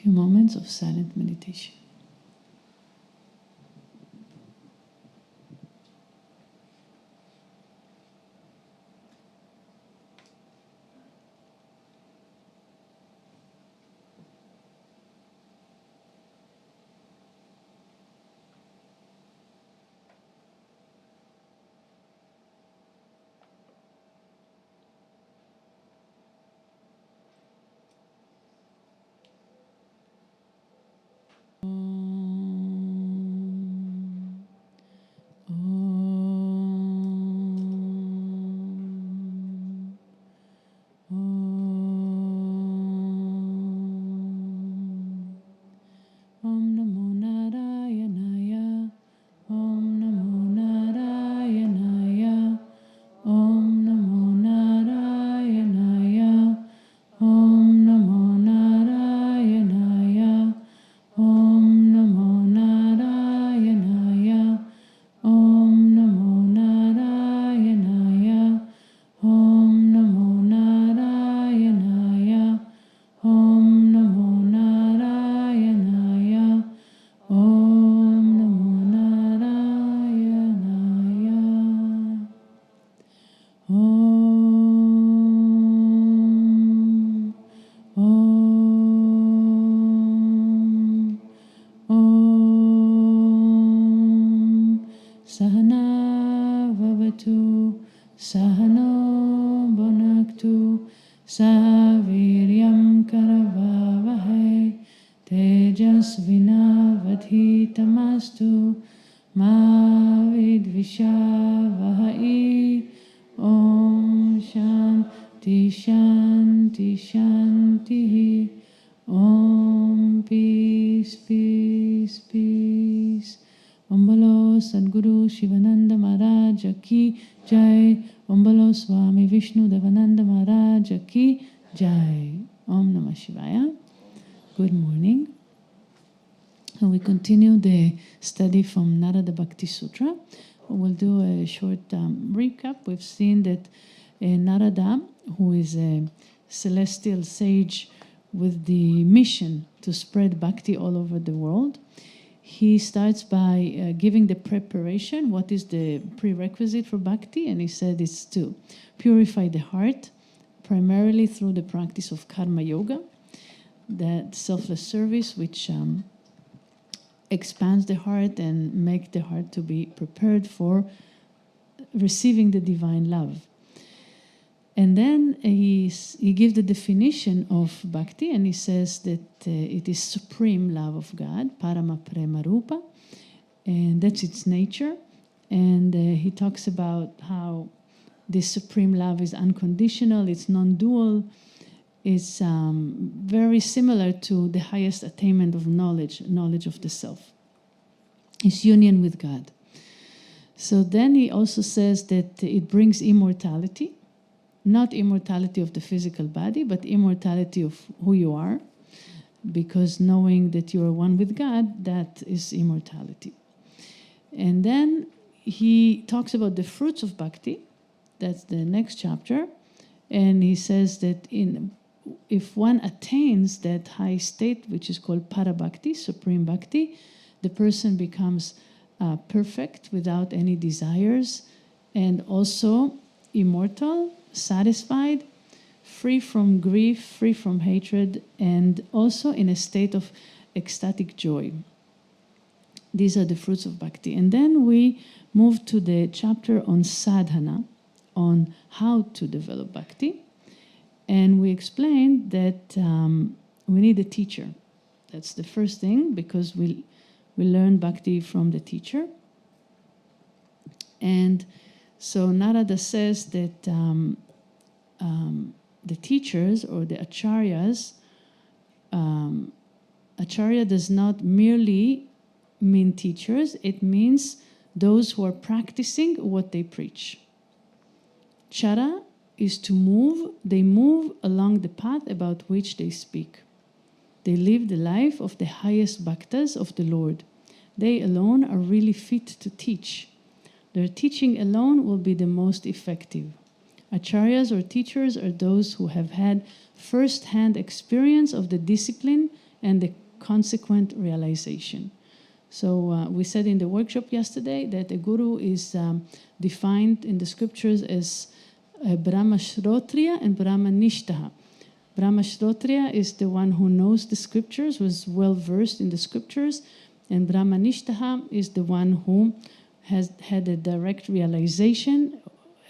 Few moments of silent meditation. Sahana vavatu, sahano bonaktu, saviryam karavavahai, tejasvinavadhitamastu, ma vidvishavahai. Om Shanti Shanti Shanti. Om Peace Peace Peace. Om Bolo Sadguru Sivananda Maharaj Ki Jai. Om Bolo Swami Vishnu Devananda Maharaj Ki Jai. Om Namah Shivaya. Good morning. And we continue the study from Narada Bhakti Sutra. We'll do a short recap. We've seen that Narada, who is a celestial sage with the mission to spread Bhakti all over the world, he starts by giving the preparation. What is the prerequisite for Bhakti? And he said it's to purify the heart, primarily through the practice of karma yoga, that selfless service which expands the heart and make the heart to be prepared for receiving the divine love. And then he gives the definition of Bhakti, and he says that it is supreme love of God, Parama Prema Rupa, and that's its nature. And he talks about how this supreme love is unconditional, it's non-dual, it's very similar to the highest attainment of knowledge of the self. It's union with God. So then he also says that it brings immortality, not immortality of the physical body, but immortality of who you are, because knowing that you are one with God, that is immortality. And then he talks about the fruits of Bhakti. That's the next chapter. And he says that if one attains that high state, which is called Parabhakti, Supreme Bhakti, the person becomes perfect without any desires, and also immortal, satisfied, free from grief, free from hatred, and also in a state of ecstatic joy. These are the fruits of Bhakti. And then we move to the chapter on sadhana, on how to develop Bhakti. And we explained that we need a teacher. That's the first thing, because we learn Bhakti from the teacher. And so Narada says that the teachers or the acharyas, acharya does not merely mean teachers, it means those who are practicing what they preach. Chara is to move, they move along the path about which they speak. They live the life of the highest bhaktas of the Lord. They alone are really fit to teach. Their teaching alone will be the most effective. Acharyas or teachers are those who have had first-hand experience of the discipline and the consequent realization. So we said in the workshop yesterday that a guru is defined in the scriptures as Brahma Shrotriya and Brahma Nishtaha. Brahma Shrotriya is the one who knows the scriptures, was well versed in the scriptures, and Brahma Nishtaha is the one who has had a direct realization,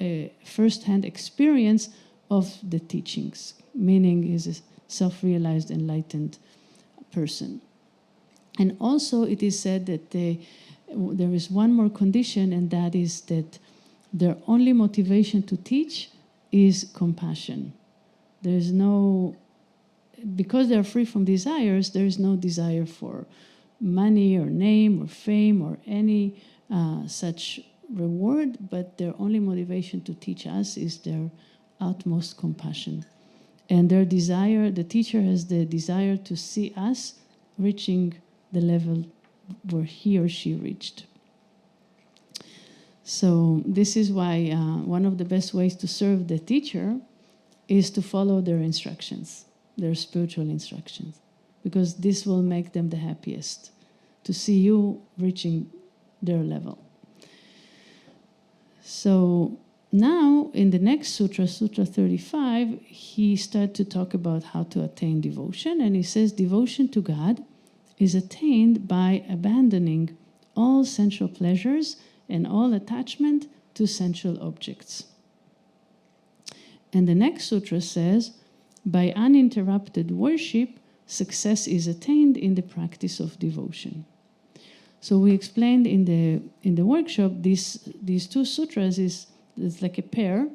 a first-hand experience of the teachings, meaning is a self-realized, enlightened person. And also it is said that there is one more condition, and that is that their only motivation to teach is compassion. There is no, because they are free from desires, there is no desire for money or name or fame or any such reward, but their only motivation to teach us is their utmost compassion. And their desire, the teacher has the desire to see us reaching the level where he or she reached. So this is why one of the best ways to serve the teacher is to follow their instructions, their spiritual instructions, because this will make them the happiest, to see you reaching their level. So now in the next sutra, Sutra 35, he started to talk about how to attain devotion, and he says devotion to God is attained by abandoning all sensual pleasures and all attachment to sensual objects. And the next sutra says, by uninterrupted worship, success is attained in the practice of devotion. So we explained in the workshop these two sutras is like a pair.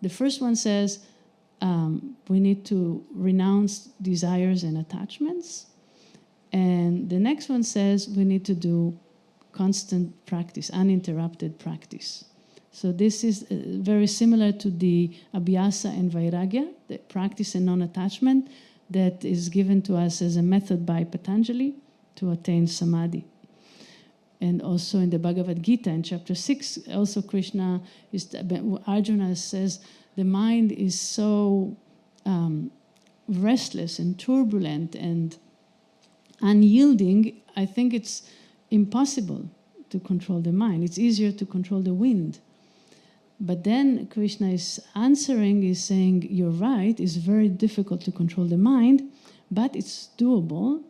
The first one says we need to renounce desires and attachments. And the next one says we need to do constant practice, uninterrupted practice. So this is very similar to the abhyasa and vairagya, the practice and non-attachment that is given to us as a method by Patanjali to attain samadhi. And also in the Bhagavad Gita in chapter 6, also Krishna, Arjuna says the mind is so restless and turbulent and unyielding, I think it's impossible to control the mind. It's easier to control the wind. But then Krishna is answering, is saying, you're right, it's very difficult to control the mind, but it's doable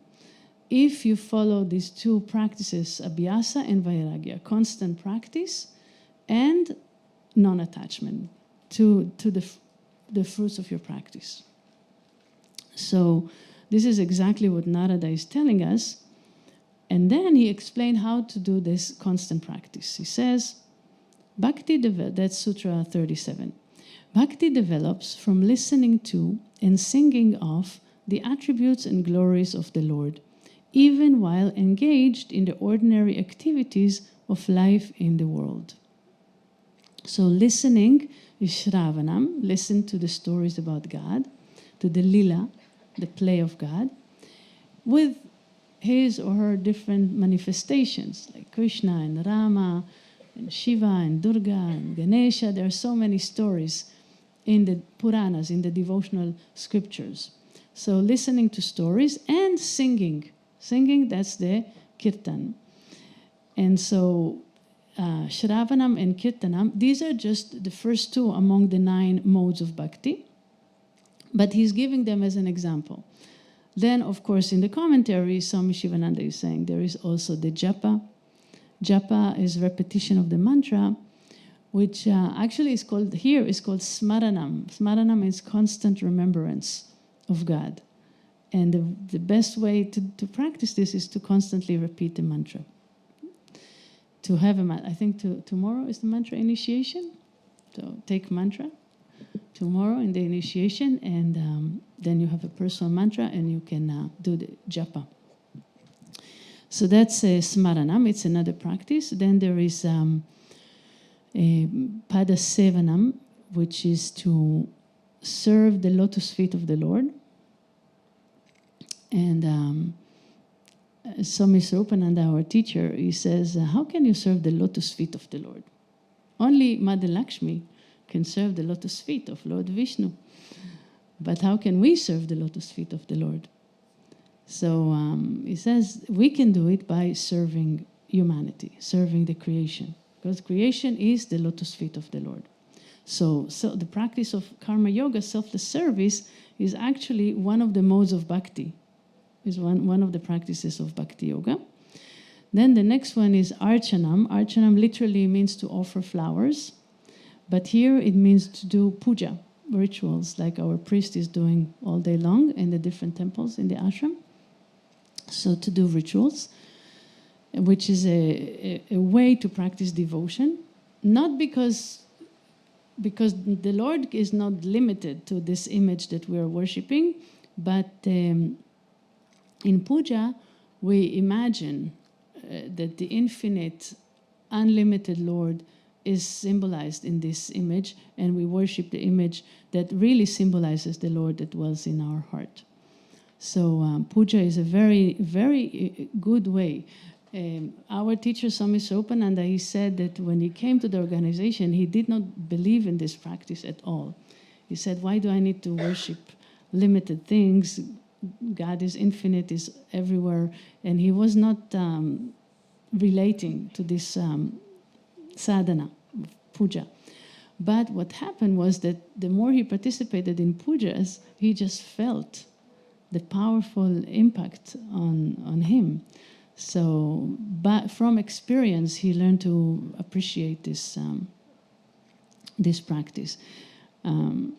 if you follow these two practices, abhyasa and vairagya, constant practice and non-attachment to the fruits of your practice. So this is exactly what Narada is telling us. And then he explained how to do this constant practice. He says, Bhakti, that's Sutra 37. Bhakti develops from listening to and singing of the attributes and glories of the Lord, even while engaged in the ordinary activities of life in the world. So listening is Shravanam, listen to the stories about God, to the lila, the play of God, with his or her different manifestations, like Krishna and Rama, and Shiva and Durga and Ganesha. There are so many stories in the Puranas, in the devotional scriptures. So listening to stories and singing. Singing, that's the kirtan. And so Shravanam and Kirtanam, these are just the first two among the 9 modes of bhakti. But he's giving them as an example. Then, of course, in the commentary, Swami Sivananda is saying there is also the japa. Japa is repetition of the mantra, which actually is called smaranam. Smaranam is constant remembrance of God. And the best way to practice this is to constantly repeat the mantra. To have I think tomorrow is the mantra initiation. So take mantra tomorrow in the initiation, and then you have a personal mantra and you can do the japa. So that's smaranam, it's another practice. Then there is padasevanam, which is to serve the lotus feet of the Lord. And Swami Swarupananda, our teacher, he says, how can you serve the lotus feet of the Lord? Only Mother Lakshmi can serve the lotus feet of Lord Vishnu. But how can we serve the lotus feet of the Lord? So he says we can do it by serving humanity, serving the creation, because creation is the lotus feet of the Lord. So the practice of karma yoga, selfless service, is actually one of the modes of bhakti, is one of the practices of bhakti yoga. Then the next one is archanam. Archanam literally means to offer flowers, but here it means to do puja, rituals, like our priest is doing all day long in the different temples in the ashram. So to do rituals, which is a way to practice devotion, not because the Lord is not limited to this image that we are worshipping, but in puja we imagine that the infinite, unlimited Lord is symbolized in this image, and we worship the image that really symbolizes the Lord that dwells in our heart. So puja is a very, very good way. Our teacher, Swami Sopananda, he said that when he came to the organization, he did not believe in this practice at all. He said, why do I need to worship limited things? God is infinite, is everywhere. And he was not relating to this sadhana, puja. But what happened was that the more he participated in pujas, he just felt the powerful impact on him. So, but from experience, he learned to appreciate this this practice. Some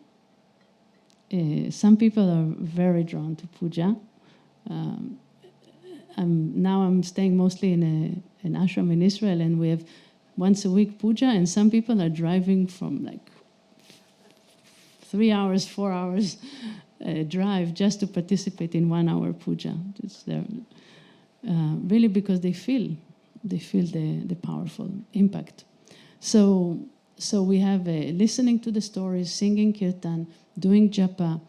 people are very drawn to puja. I'm staying mostly in an ashram in Israel, and we have once a week puja, and some people are driving from like 3 hours, 4 hours drive just to participate in 1 hour puja. Really because they feel the powerful impact. So we have listening to the stories, singing kirtan, doing japa,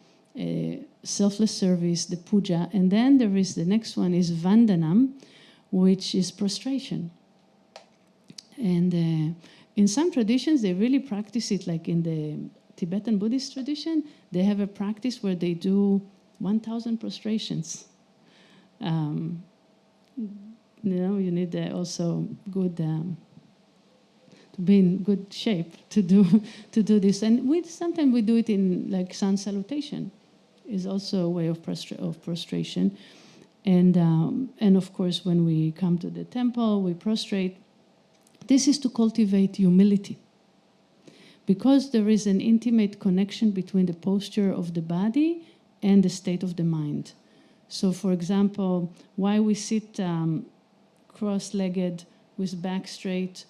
selfless service, the puja, and then there is the next one is vandanam, which is prostration. And in some traditions they really practice it, like in the Tibetan Buddhist tradition, they have a practice where they do 1,000 prostrations. You need also good to be in good shape to do this. And sometimes we do it in like sun salutation, is also a way of prostration. And of course, when we come to the temple, we prostrate. This is to cultivate humility, because there is an intimate connection between the posture of the body and the state of the mind. So, for example, why we sit cross-legged with back straight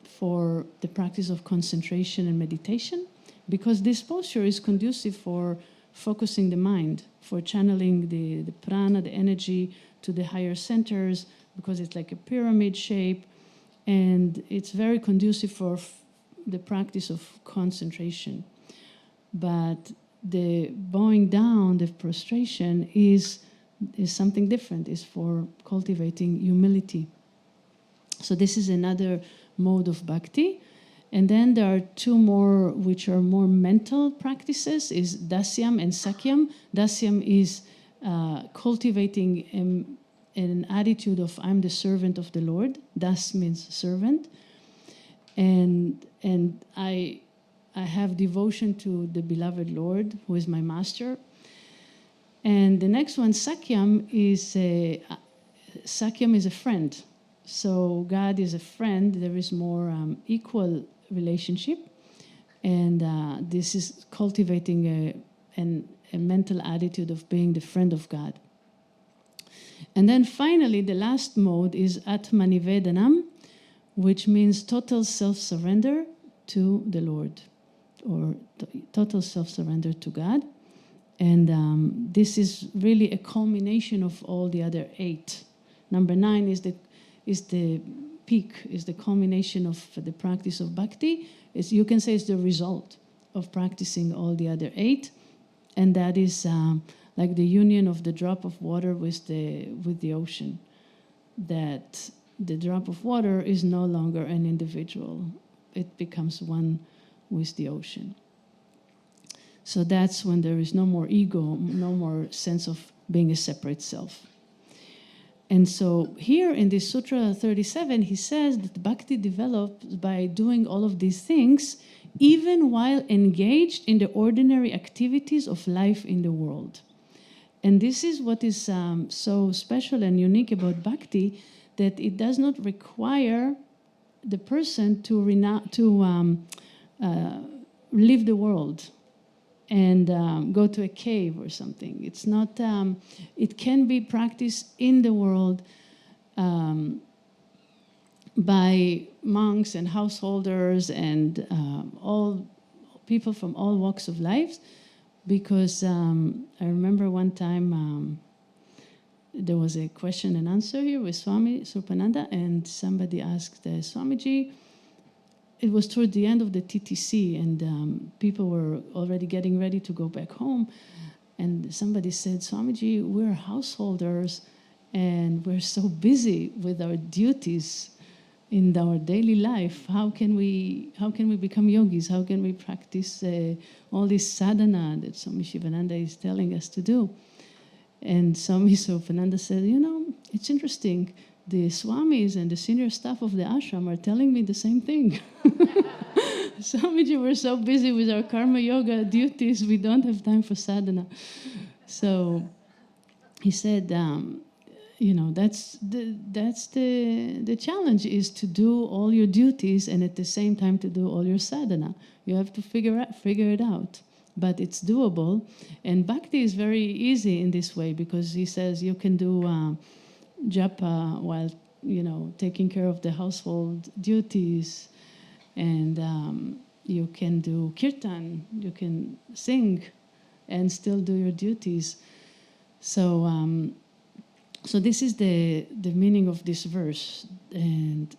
for the practice of concentration and meditation? Because this posture is conducive for focusing the mind, for channeling the prana, the energy, to the higher centers, because it's like a pyramid shape, and it's very conducive for the practice of concentration. But the bowing down, the prostration, is something different, is for cultivating humility. So this is another mode of bhakti. And then there are two more which are more mental practices, is dasyam and sakyam. Dasyam is cultivating an attitude of I'm the servant of the Lord. Das means servant. And I have devotion to the beloved Lord, who is my master. And the next one, sakyam, is a friend. So God is a friend. There is more equal relationship, and this is cultivating a mental attitude of being the friend of God. And then finally, the last mode is atmanivedanam, which means total self-surrender to the Lord, or total self-surrender to God. And this is really a culmination of all the other 8. Number 9 is the peak, is the culmination of the practice of bhakti. You can say it's the result of practicing all the other 8, and that is like the union of the drop of water with the ocean. That the drop of water is no longer an individual; it becomes one with the ocean. So that's when there is no more ego, no more sense of being a separate self. And so here in this Sutra 37, he says that Bhakti develops by doing all of these things, even while engaged in the ordinary activities of life in the world. And this is what is so special and unique about Bhakti, that it does not require the person to leave the world and go to a cave or something. It's not. It can be practiced in the world by monks and householders and all people from all walks of life. Because I remember one time there was a question and answer here with Swami Surpananda, and somebody asked Swamiji. It was toward the end of the TTC, and people were already getting ready to go back home. And somebody said, Swamiji, we're householders, and we're so busy with our duties in our daily life. How can we become yogis? How can we practice all this sadhana that Swami Sivananda is telling us to do? And Swami Surpananda said, it's interesting. The Swamis and the senior staff of the ashram are telling me the same thing. Swamiji, we're so busy with our karma yoga duties, we don't have time for sadhana. So he said, that's the challenge, is to do all your duties and at the same time to do all your sadhana. You have to figure it out. But it's doable. And Bhakti is very easy in this way, because he says you can do japa while taking care of the household duties, and you can do kirtan, you can sing and still do your duties. So this is the meaning of this verse. And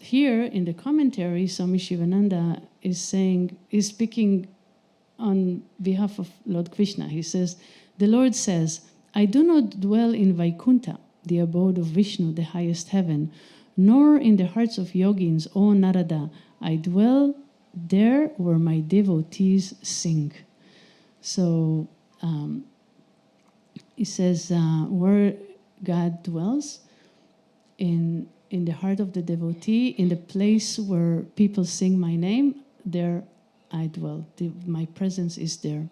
here in the commentary, Swami Sivananda is speaking on behalf of Lord Krishna. He says, the Lord says, I do not dwell in Vaikuntha, the abode of Vishnu, the highest heaven, nor in the hearts of yogins, O Narada. I dwell there where my devotees sing. So he says, where God dwells, in the heart of the devotee, in the place where people sing my name, there I dwell. My presence is there.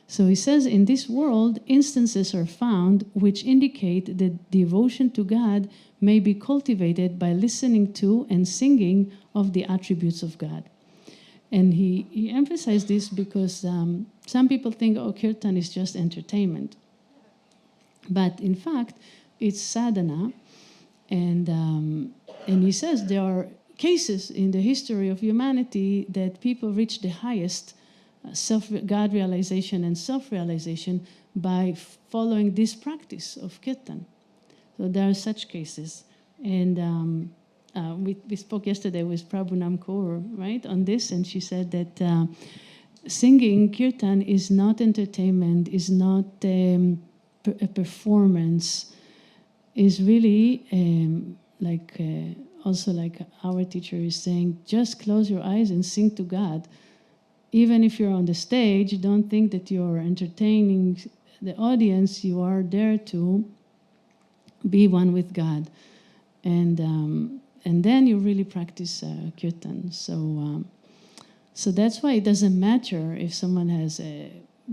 So he says, in this world, instances are found which indicate that devotion to God may be cultivated by listening to and singing of the attributes of God. And he emphasized this because some people think, kirtan is just entertainment. But in fact, it's sadhana. And he says there are cases in the history of humanity that people reach the highest God realization and self-realization by following this practice of kirtan. So there are such cases. And we spoke yesterday with Prabhu Namkaur, right, on this, and she said that singing kirtan is not entertainment, is not a performance, is really also like our teacher is saying, just close your eyes and sing to God. Even if you're on the stage, don't think that you're entertaining the audience. You are there to be one with God. And then you really practice kirtan. So that's why it doesn't matter if someone has a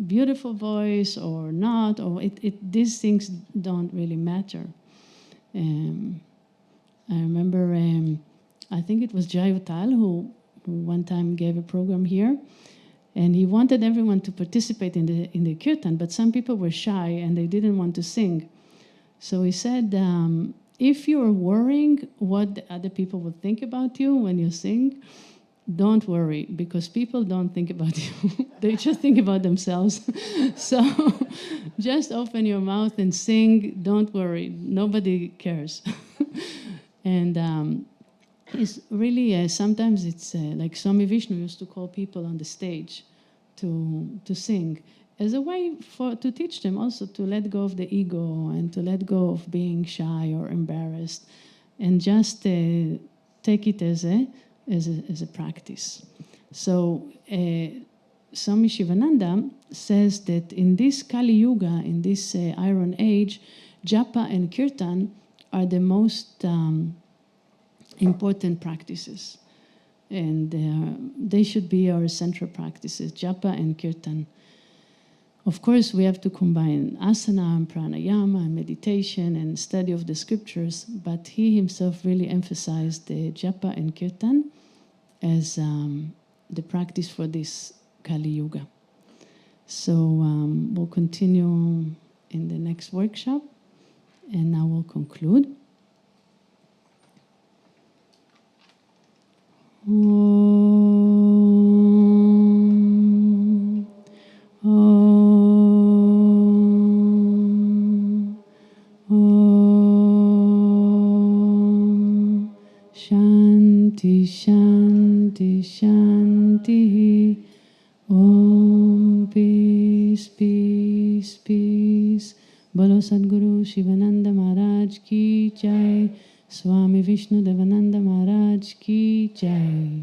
beautiful voice or not, or these things don't really matter. I remember, I think it was Jayutal who one time gave a program here, and he wanted everyone to participate in the kirtan, but some people were shy and they didn't want to sing. So he said, if you're worrying what the other people will think about you when you sing, don't worry, because people don't think about you. They just think about themselves. So just open your mouth and sing. Don't worry. Nobody cares. And it's really, sometimes it's like Swami Vishnu used to call people on the stage to sing as a way to teach them also to let go of the ego and to let go of being shy or embarrassed, and just take it as a practice. So Swami Sivananda says that in this Kali Yuga, in this Iron Age, japa and kirtan are the most important practices. And they should be our central practices, japa and kirtan. Of course, we have to combine asana and pranayama and meditation and study of the scriptures, but he himself really emphasized the japa and kirtan as the practice for this Kali Yuga. So we'll continue in the next workshop, and now we'll conclude. Om, Om, Om, Shanti, Shanti, Shanti. Om, peace, peace, peace. Bolo Sadguru Sivananda Maharaj ki jai. Swami Vishnu Devananda Maharaj ki jai.